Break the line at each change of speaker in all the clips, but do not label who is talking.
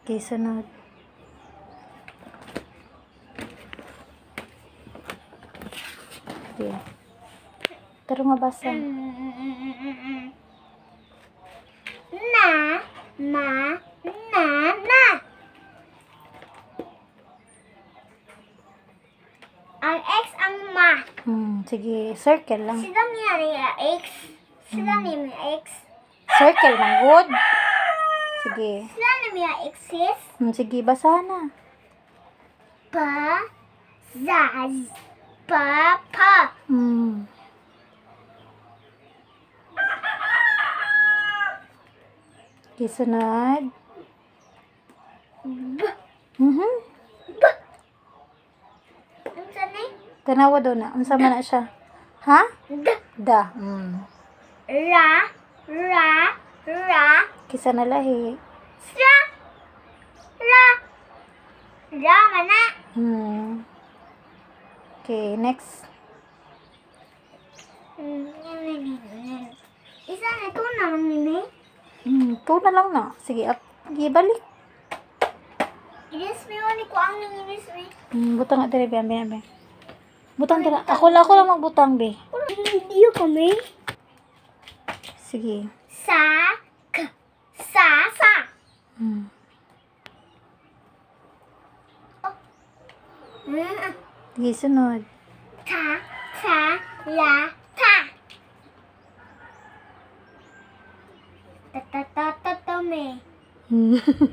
Okay, sunod. Okay. Tara mabasa.
Na. Ang X ang ma.
Sige, circle lang.
Sila niya X. Sila niya X.
Circle lang, good. Sige.
Sila niya X's.
Sige, basa na.
Pa. Zaz. Pa.
Okay, sunod.
B. Ang sanay?
Tanawa daw na. Unsa man na siya? Ha?
D.
Da.
Ra.
Kisa na lahi.
Ra. Ra mana.
Okay, next.
Isa na ito naman nini.
Ito na lang na. Sige, balik.
Inis mo yun ko ang nanginis mo.
Butang na dire, be. Butang dire. Ako lang magbutang, be.
Hindi kami.
Sige.
Sa.
Sige, sunod.
Ta. Me.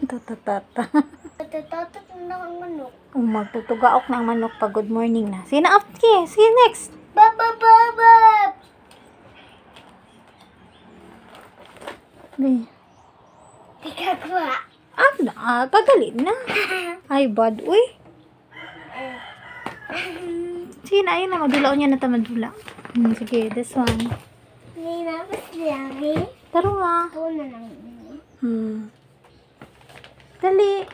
Tatata.
Tatatat na ang manok.
Magtutugaok na ang manok pa. Good morning na. Sige na, okay. Sige, next.
Bab.
Be.
Ikagwa.
Pagalit na. Ay, bad. Uy. Sige na, ayun na. Madulaw niya na madula. Sige, this one.
Hindi na ba sinabi?
Taro nga.
Ako na lang.
Dali.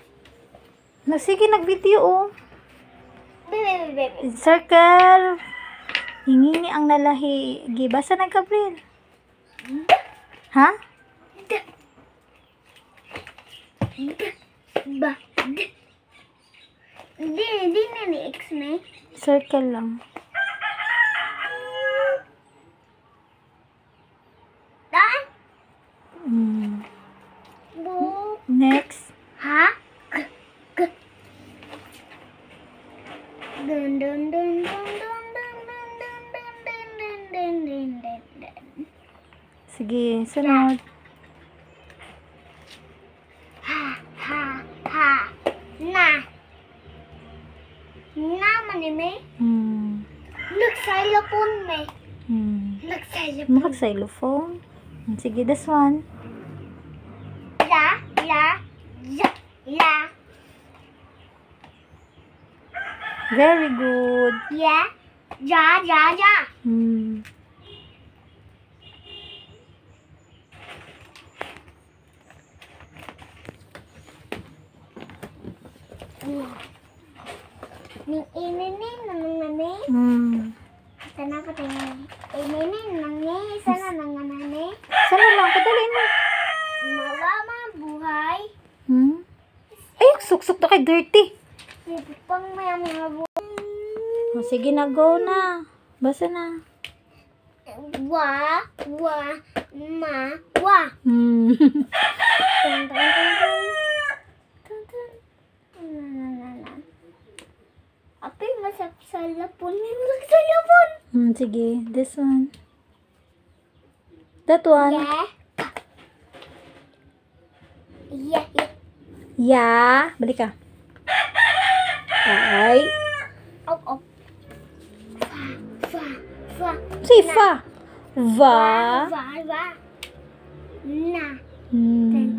Sige, nag-video, oh.
Bebe.
Circle. Hingini ang nalahi. Gibasa na, Gabriel. Ha?
Ba. Hindi na ni X na.
Circle lang.
Dan? Bu.
Next.
Ha? Dun.
Sige, sunod.
Ha. Na manime. Nagsailapon me. Nagsailapon.
Mag-xylophone. Sige, this one.
La.
Very good.
Yeah. Ja. Ning ininin nang sana pa tayo. Ininin nang sana nang nanane.
Sana lang, padali na.
Mawama buhay.
Ay, suksok na kay dirty.
Pang mga
Sige na, go na. Basa na.
wa. Tun. Api masapsalapon ni magsalapon.
Sige, this one. That one.
Yeah.
Ya. Balik ka. Ay.
Op. Fa.
Si fa. Va.
Na. Ding.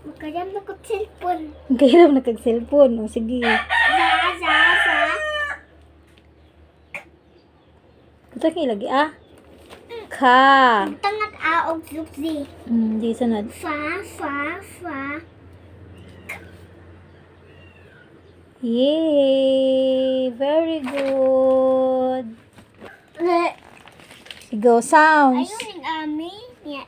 Makayam na ko cellphone.
Kaya lang nagkag-cellphone. Sige.
Sa.
Ito kayo lagi, Ka.
Tangat aog lupsi.
Di sunod.
Fa.
Yay! Very good. Go sounds.
Ayun yung ami. Yeah,